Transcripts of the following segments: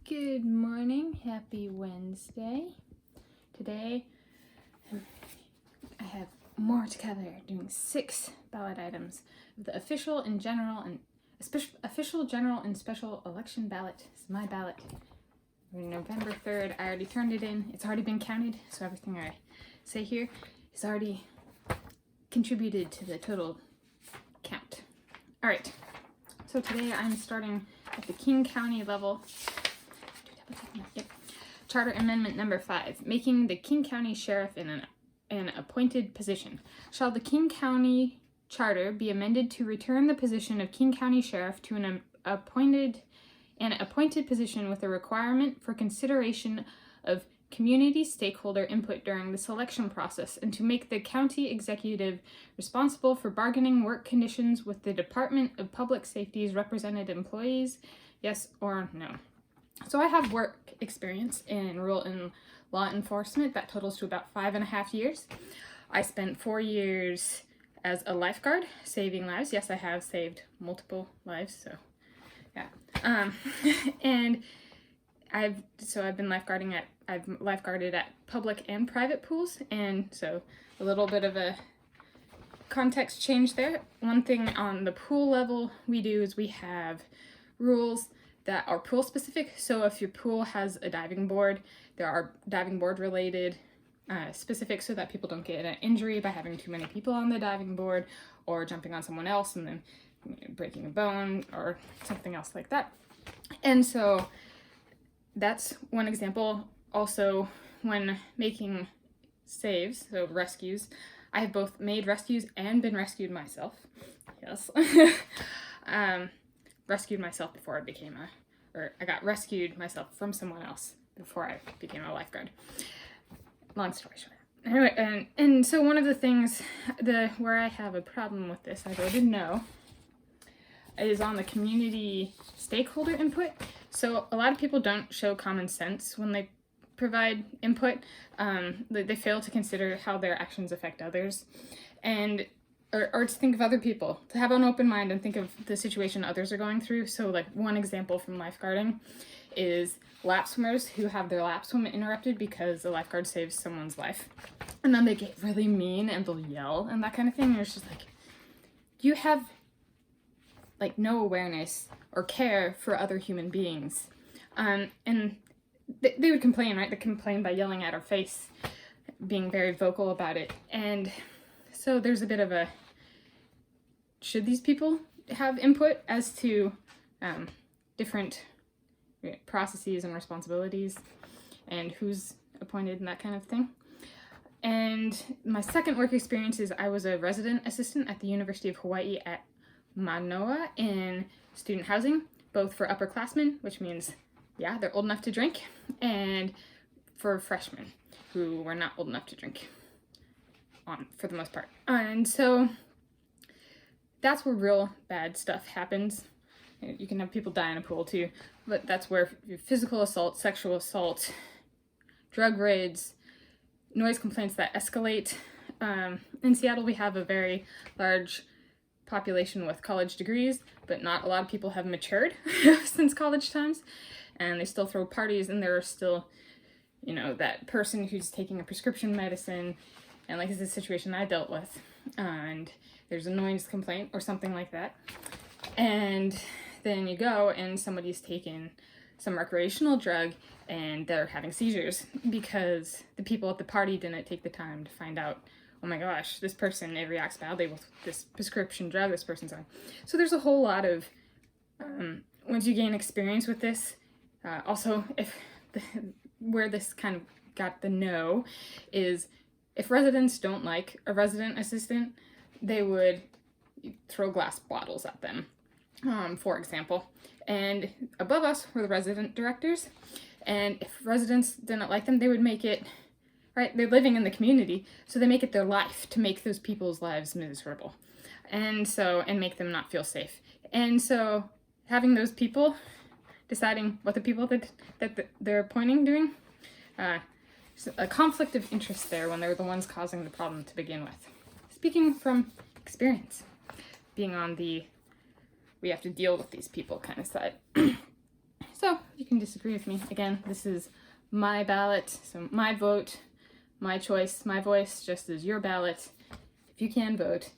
Good morning, happy Wednesday. Today I have more to cover, doing 6 ballot items. The official and general and special election ballot is my ballot. November 3rd, I already turned it in. It's already been counted, so everything I say here is already contributed to the total count. All right, so today I'm starting at the King County level. Yep. Charter Amendment number 5, making the King County Sheriff an appointed position. Shall the King County Charter be amended to return the position of King County Sheriff to an appointed position with a requirement for consideration of community stakeholder input during the selection process, and to make the county executive responsible for bargaining work conditions with the Department of Public Safety's represented employees? Yes or no? So I have work experience in rural and law enforcement that totals to about 5.5 years. I spent 4 years as a lifeguard, saving lives. Yes, I have saved multiple lives, so yeah. And I've been lifeguarding I've lifeguarded at public and private pools, and so a little bit of a context change there. One thing on the pool level we do is we have rules that are pool specific. So if your pool has a diving board, there are diving board related specifics so that people don't get an injury by having too many people on the diving board or jumping on someone else and then breaking a bone or something else like that. And so that's one example. Also, when making saves, so rescues, I have both made rescues and been rescued myself. Yes. Rescued myself before I got rescued myself from someone else before I became a lifeguard. Long story short. Anyway, and so one of the things where I have a problem with this, I voted no, is on the community stakeholder input. So a lot of people don't show common sense when they provide input. They fail to consider how their actions affect others, or to think of other people, to have an open mind and think of the situation others are going through. So like one example from lifeguarding is lap swimmers who have their lap swim interrupted because the lifeguard saves someone's life. And then they get really mean and they'll yell and that kind of thing. And it's just like, you have like no awareness or care for other human beings. And they would complain, right? They complain by yelling at our face, being very vocal about it. And so there's a bit of a, should these people have input as to different processes and responsibilities and who's appointed and that kind of thing. And my second work experience is I was a resident assistant at the University of Hawaii at Manoa in student housing, both for upperclassmen, which means, yeah, they're old enough to drink, and for freshmen who were not old enough to drink. For the most part. And so that's where real bad stuff happens. You can have people die in a pool too, but that's where physical assault, sexual assault, drug raids, noise complaints that escalate. In Seattle, we have a very large population with college degrees, but not a lot of people have matured since college times, and they still throw parties, and there are still, that person who's taking a prescription medicine. And like, it's a situation I dealt with, and there's a noise complaint or something like that. And then you go and somebody's taken some recreational drug and they're having seizures because the people at the party didn't take the time to find out, oh my gosh, this person, it reacts badly with this prescription drug this person's on. So there's a whole lot of, once you gain experience with this, also where this kind of got the no is, if residents don't like a resident assistant, they would throw glass bottles at them, for example. And above us were the resident directors. And if residents didn't like them, they would make it, right? They're living in the community, so they make it their life to make those people's lives miserable. And make them not feel safe. And so having those people deciding what the people that they're appointing doing, a conflict of interest there when they're the ones causing the problem to begin with. Speaking from experience, being on the we have to deal with these people kind of side. So you can disagree with me. Again, this is my ballot, so my vote, my choice, my voice, just as your ballot. If you can vote,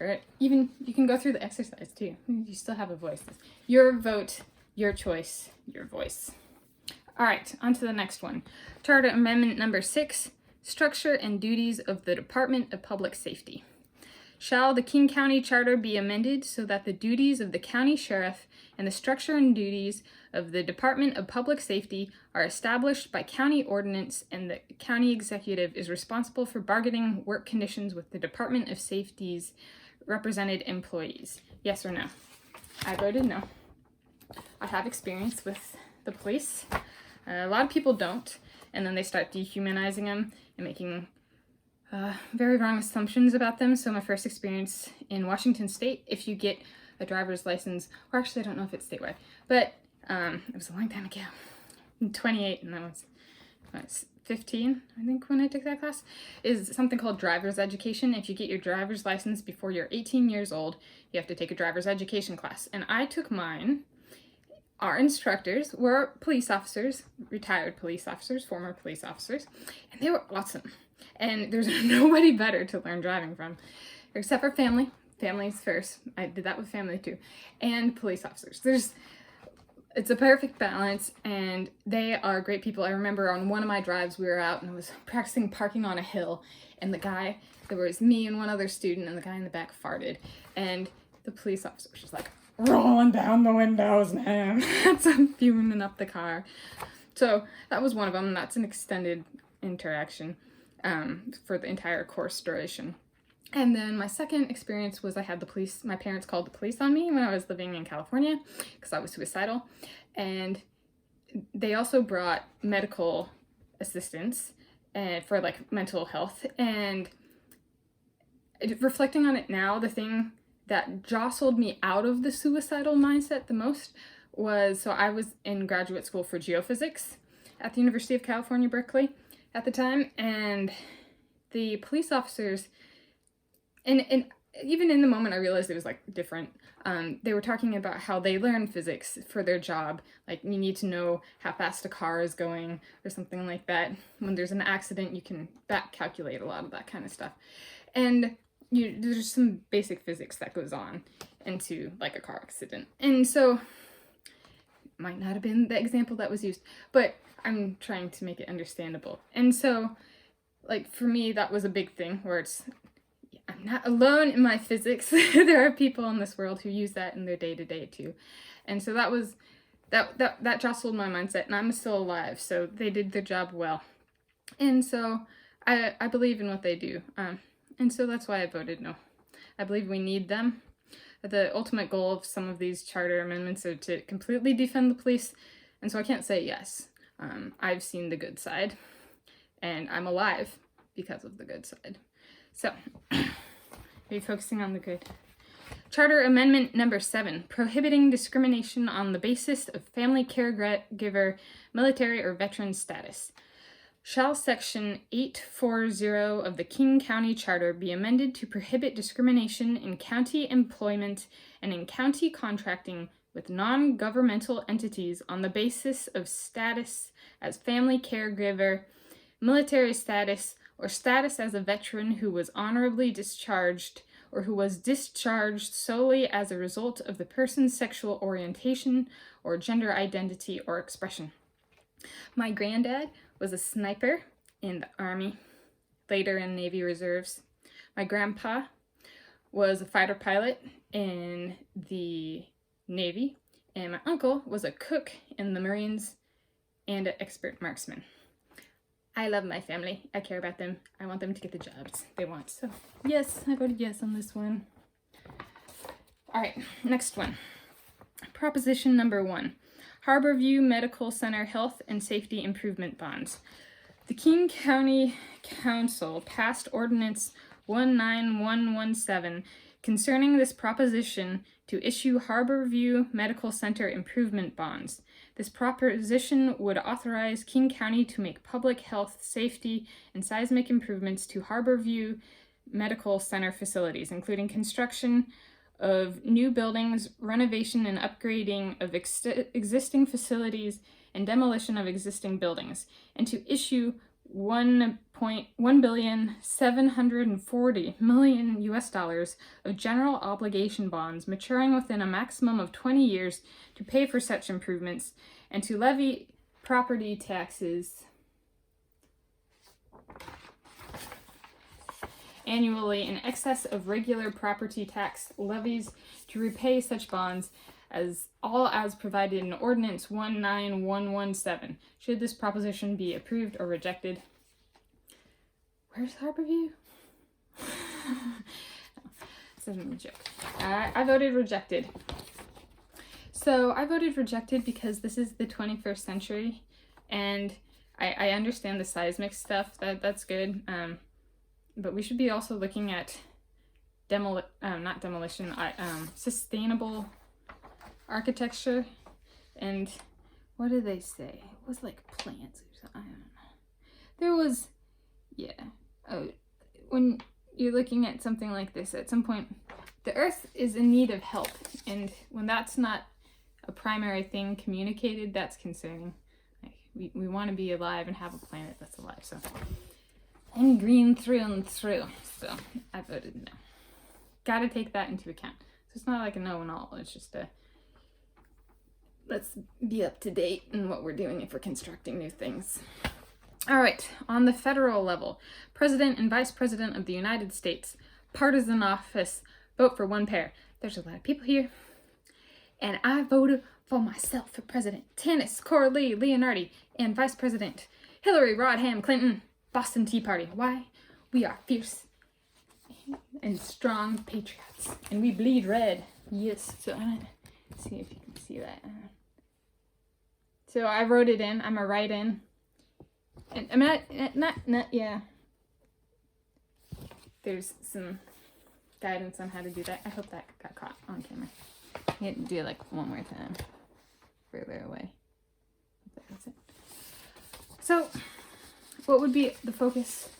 or even you can go through the exercise too. You still have a voice. Your vote, your choice, your voice. All right, on to the next one. Charter Amendment number 6, Structure and Duties of the Department of Public Safety. Shall the King County Charter be amended so that the duties of the county sheriff and the structure and duties of the Department of Public Safety are established by county ordinance, and the county executive is responsible for bargaining work conditions with the Department of Safety's represented employees? Yes or no? I voted no. I have experience with the police. A lot of people don't, and then they start dehumanizing them and making very wrong assumptions about them. So my first experience in Washington State, if you get a driver's license, or actually I don't know if it's statewide, but it was a long time ago, I'm 28, and I was 15, I think, when I took that class, is something called driver's education. If you get your driver's license before you're 18 years old, you have to take a driver's education class. And I took mine. Our instructors were police officers, retired police officers, former police officers, and they were awesome. And there's nobody better to learn driving from, except for family. Family's first. I did that with family too. And police officers. It's a perfect balance, and they are great people. I remember on one of my drives, we were out and I was practicing parking on a hill, and there was me and one other student, and the guy in the back farted, and the police officer was just like rolling down the windows, man. That's fuming up the car. So that was one of them. That's an extended interaction for the entire course duration. And then my second experience was I had my parents called the police on me when I was living in California because I was suicidal. And they also brought medical assistance for like mental health. And reflecting on it now, the thing that jostled me out of the suicidal mindset the most was, so I was in graduate school for geophysics at the University of California, Berkeley at the time. And the police officers, and even in the moment I realized it was like different. They were talking about how they learn physics for their job. Like, you need to know how fast a car is going or something like that. When there's an accident, you can back calculate a lot of that kind of stuff. And there's some basic physics that goes on into like a car accident. And so, might not have been the example that was used, but I'm trying to make it understandable. And so, like, for me, that was a big thing where I'm not alone in my physics. There are people in this world who use that in their day-to-day too. And so that jostled my mindset, and I'm still alive, so they did their job well. And so I believe in what they do. And so that's why I voted no. I believe we need them. The ultimate goal of some of these charter amendments are to completely defund the police, and so I can't say yes. I've seen the good side, and I'm alive because of the good side. So, are you focusing on the good? Charter Amendment number 7, Prohibiting Discrimination on the Basis of Family Caregiver, Military, or Veteran Status. Shall Section 840 of the King County Charter be amended to prohibit discrimination in county employment and in county contracting with non-governmental entities on the basis of status as family caregiver, military status, or status as a veteran who was honorably discharged or who was discharged solely as a result of the person's sexual orientation or gender identity or expression. My granddad was a sniper in the Army, later in Navy Reserves. My grandpa was a fighter pilot in the Navy, and my uncle was a cook in the Marines and an expert marksman. I love my family. I care about them. I want them to get the jobs they want. So, yes, I voted yes on this one. All right, next one. Proposition number 1. Harborview Medical Center Health and Safety Improvement Bonds. The King County Council passed Ordinance 19117 concerning this proposition to issue Harborview Medical Center Improvement Bonds. This proposition would authorize King County to make public health, safety, and seismic improvements to Harborview Medical Center facilities, including construction of new buildings, renovation and upgrading of existing facilities, and demolition of existing buildings, and to issue $1,740 million of general obligation bonds maturing within a maximum of 20 years to pay for such improvements, and to levy property taxes annually in excess of regular property tax levies to repay such bonds as provided in Ordinance 19117, should this proposition be approved or rejected. Where's Harborview? This isn't a joke. I voted rejected. So I voted rejected because this is the 21st century, and I understand the seismic stuff, that's good, but we should be also looking at sustainable architecture. And what did they say? It was like plants or something. I don't know. There was, when you're looking at something like this, at some point, the Earth is in need of help. And when that's not a primary thing communicated, that's concerning. Like, we want to be alive and have a planet that's alive. So I'm green through and through. So I voted no. Got to take that into account. So it's not like a no and all. It's just let's be up to date in what we're doing if we're constructing new things. All right, on the federal level, President and Vice President of the United States, partisan office, vote for one pair. There's a lot of people here, and I voted for myself for President. Tanis Coralee Leonhardi, and Vice President Hillary Rodham Clinton, Boston Tea Party. Why? We are fierce and strong patriots, and we bleed red. Yes, so let's see if you can see that. So I wrote it in. I'm a write-in. And I'm not, yeah. There's some guidance on how to do that. I hope that got caught on camera. You have to do it like one more time. Further away. That's it. So, what would be the focus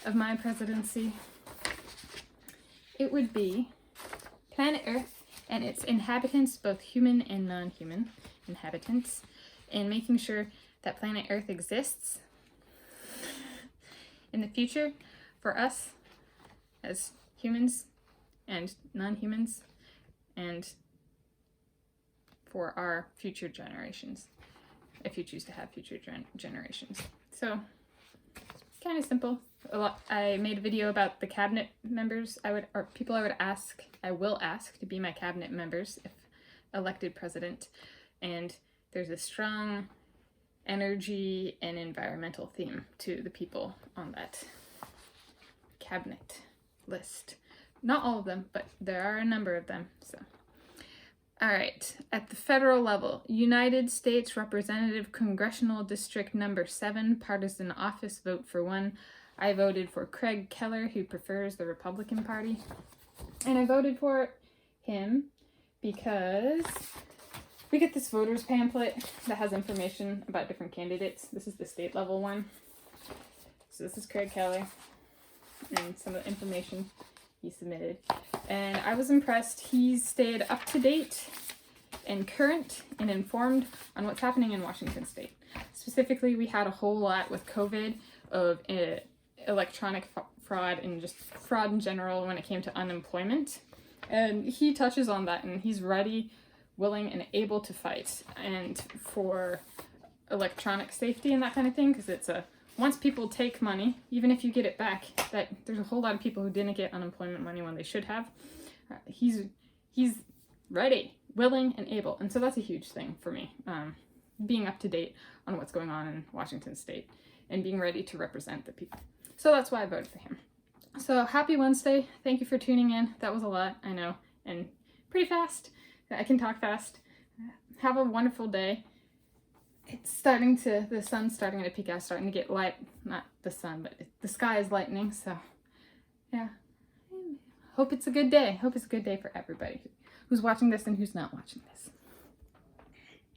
of my presidency? It would be planet Earth and its inhabitants, both human and non-human inhabitants, and making sure that planet Earth exists in the future for us as humans and non-humans, and for our future generations, if you choose to have future generations. So, kind of simple. I made a video about the cabinet members I will ask to be my cabinet members if elected president, and there's a strong energy and environmental theme to the people on that cabinet list. Not all of them, but there are a number of them. So, all right, at the federal level, United States Representative Congressional District Number 7, partisan office, vote for one. I voted for Craig Keller, who prefers the Republican Party, and I voted for him because we get this voters pamphlet that has information about different candidates. This is the state level one. So this is Craig Keller and some of the information he submitted. And I was impressed. He stayed up to date and current and informed on what's happening in Washington State. Specifically, we had a whole lot with COVID of electronic fraud and just fraud in general when it came to unemployment. And he touches on that, and he's ready, willing, and able to fight and for electronic safety and that kind of thing, because it's once people take money, even if you get it back, that there's a whole lot of people who didn't get unemployment money when they should have. He's ready, willing, and able, and so that's a huge thing for me, being up to date on what's going on in Washington State and being ready to represent the people. So that's why I voted for him. So happy Wednesday. Thank you for tuning in. That was a lot, I know, and pretty fast. I can talk fast. Have a wonderful day. It's the sun's starting to peek out, starting to get light. Not the sun, but the sky is lightening, so yeah. Hope it's a good day. Hope it's a good day for everybody who's watching this and who's not watching this.